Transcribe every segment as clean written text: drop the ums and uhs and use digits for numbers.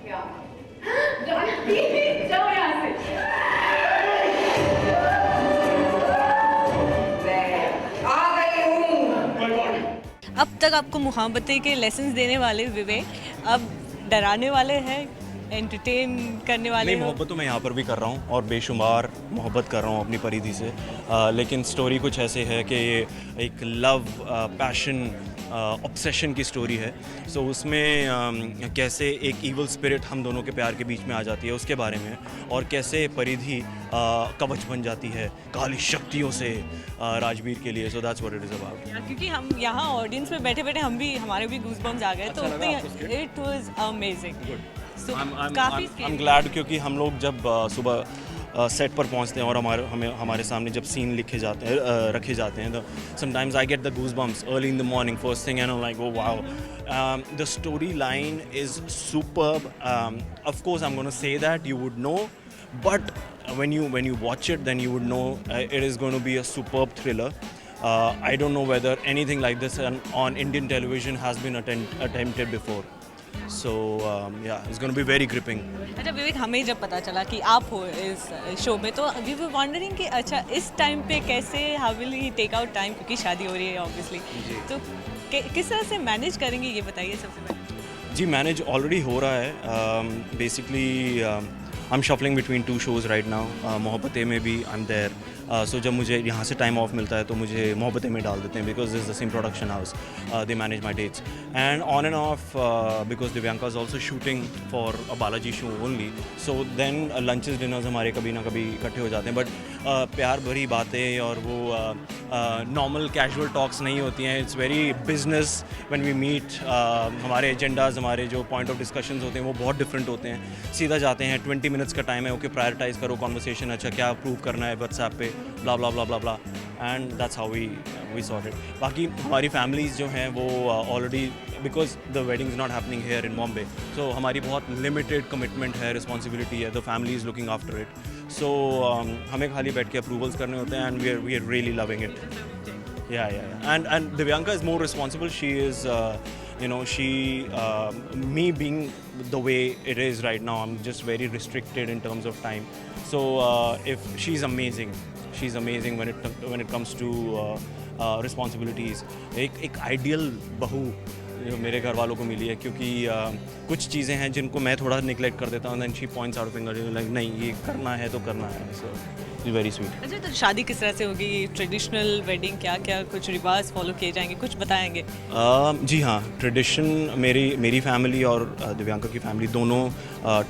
क्या जानती जाओ यहाँ से। मैं आ गई हूँ। अब तक आपको मोहब्बतें के लेसन्स देने वाले विवेक अब डराने वाले हैं, एंटरटेन करने वाले नहीं, हो। मोहब्बत तो मैं यहाँ पर भी कर रहा हूँ और बेशुमार मोहब्बत कर रहा हूँ अपनी परिधि से, लेकिन स्टोरी कुछ ऐसे है कि ये एक लव पैशन ऑब्सेशन की स्टोरी है। सो उसमें कैसे एक इवल स्पिरिट हम दोनों के प्यार के बीच में आ जाती है उसके बारे में है, और कैसे परिधि कवच बन जाती है काली शक्तियों से राजवीर के लिए। So that's what it is about. क्योंकि हम यहाँ ऑडियंस में बैठे बैठे हमारे भी गूज़बम्स आ गए, तो अच्छा लगा आपको skit? It was amazing. I am glad, क्योंकि हम लोग जब सुबह सेट पर पहुंचते हैं और हमारे सामने जब सीन रखे जाते हैं, तो sometimes I get the goosebumps early in the morning first thing, and I am like oh wow, the story line is superb. Of course I'm going to say that, you would know, but when you watch it, then you would know it is going to be a superb thriller. I don't know whether anything like this on Indian television has been attempted before. So yeah, it's going to be very gripping. अच्छा विवेक, हमें जब पता चला कि आप हो इस show में, तो वी वर वंडरिंग कि अच्छा इस टाइम पे कैसे how will he take out time, क्योंकि शादी हो रही है ऑब्वियसली, तो किस तरह से मैनेज करेंगे ये बताइए सबसे पहले। जी, मैनेज ऑलरेडी हो रहा है. Basically I am shuffling between 2 shows right now. Mohabbatein में भी आई एम देयर. सो जब मुझे यहाँ से टाइम ऑफ मिलता है तो मुझे मोहब्बतें में डाल देते हैं, because this is the same production house. They manage my dates and on and off, because Divyanka is also shooting for a Balaji show only. So then lunches dinners हमारे कभी ना कभी इकट्ठे हो जाते हैं, बट प्यार भरी बातें और वो नॉर्मल कैजुअल टॉक्स नहीं होती हैं. It's very business when we meet. हमारे एजेंडाज, हमारे जो पॉइंट ऑफ डिस्कशंस होते हैं वो बहुत डिफरेंट होते हैं. सीधा जाते हैं, 20 मिनट्स का टाइम है, ओके प्रायोरिटाइज करो कॉन्वर्सेशन. अच्छा क्या अप्रूव करना है व्हाट्सएप पे, blah blah blah blah blah, and that's how we sort it. बाकी हमारी फैमिलीज़ जो हैं वो already, because the wedding is not happening here in Bombay, so हमारी बहुत लिमिटेड कमिटमेंट है, रिस्पॉन्सिबिलिटी है. The family is looking after it. So हमें खाली बैठ के अप्रूवल्स करने होते हैं, and we are really loving it. Yeah. And Divyanka is more responsible. She is, me being the way it is right now, I'm just very restricted in terms of time. So if she's amazing when it comes to responsibilities. एक ideal बहू जो मेरे घर वालों को मिली है, क्योंकि कुछ चीज़ें हैं जिनको मैं थोड़ा निगलेक्ट कर देता हूँ, then she points out finger, like नहीं ये करना है तो करना है. So it's very sweet. अच्छा, तो शादी किस तरह से होगी, ट्रेडिशनल वेडिंग, क्या क्या कुछ रिवाज फॉलो किए जाएंगे, कुछ बताएंगे? जी हाँ, ट्रेडिशन मेरी फैमिली और दिव्यांका की फैमिली दोनों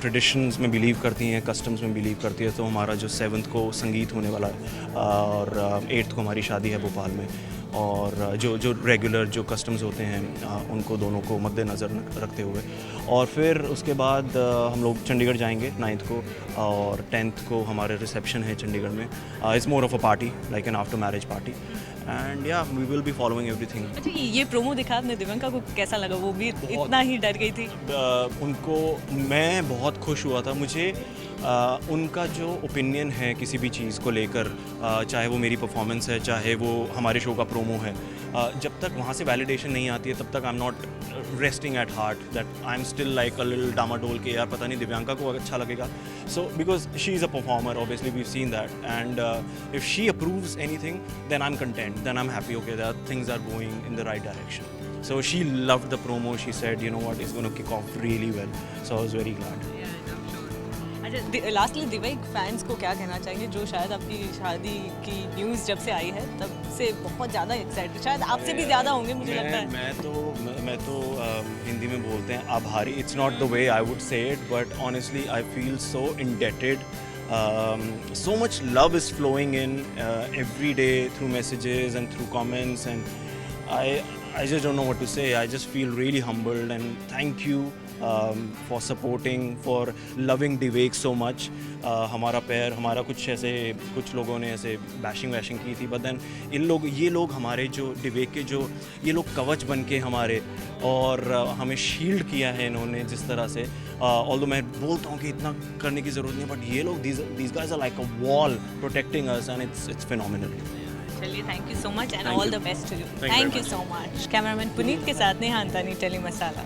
ट्रेडिशंस में बिलीव करती हैं, कस्टम्स में बिलीव करती है. तो हमारा जो 7th को संगीत होने वाला है और 8th को हमारी शादी है भोपाल में, और जो रेगुलर जो कस्टम्स होते हैं उनको दोनों को मद्देनज़र रखते हुए, और फिर उसके बाद हम लोग चंडीगढ़ जाएंगे 9th को, और 10th को हमारे रिसेप्शन है चंडीगढ़ में. It's more of a party, like an after marriage party, and yeah we will be following everything. अच्छा, ये प्रोमो दिखा आपने, दिव्यांका को कैसा लगा? वो भी इतना ही डर गई थी. उनको मैं बहुत खुश हुआ था. मुझे उनका जो ओपिनियन है किसी भी चीज़ को लेकर, चाहे वो मेरी परफॉर्मेंस है, चाहे वो हमारे शो का प्रोमो है, जब तक वहाँ से वैलिडेशन नहीं आती है तब तक I am not resting at heart, that I am still like a little डामाडोल के यार पता नहीं दिव्यांका को अच्छा लगेगा. So because she is a performer, obviously we seen that, and if she approves anything then I am content, then I am happy. Okay, that things are going in the right direction. So she loved the promo. She said, you know what, it's going to kick off really well. So I was very glad. अच्छा, lastly दिव्यांक fans को क्या कहना चाहेंगे जो शायद आपकी शादी की न्यूज़ जब से आई है तब से बहुत ज़्यादा एक्साइटेड, शायद आपसे भी ज़्यादा होंगे मुझे लगता है. मैं तो हिंदी में बोलते हैं आभारी. It's not the way I would say it, but honestly I feel so indebted. So much love is flowing in every day through messages and through comments, and I just don't know what to say. I just feel really humbled, and thank you for supporting, for loving Divek so much. हमारा पैर, हमारा कुछ लोगों ने ऐसे bashing की थी, but then ये लोग हमारे जो डिवेक के जो ये लोग कवच बन के हमारे, और हमें शील्ड किया है इन्होंने जिस तरह से. ऑल्दो मैं बोलता हूँ कि इतना करने की ज़रूरत नहीं, बट ये लोग these guys are like a wall protecting us, and it's phenomenal. चलिए, thank you so much and Thank all you. The best to you. Thank you thank very you so much. Cameraman Puneet के साथ Neha अंतानी, tele मसाला.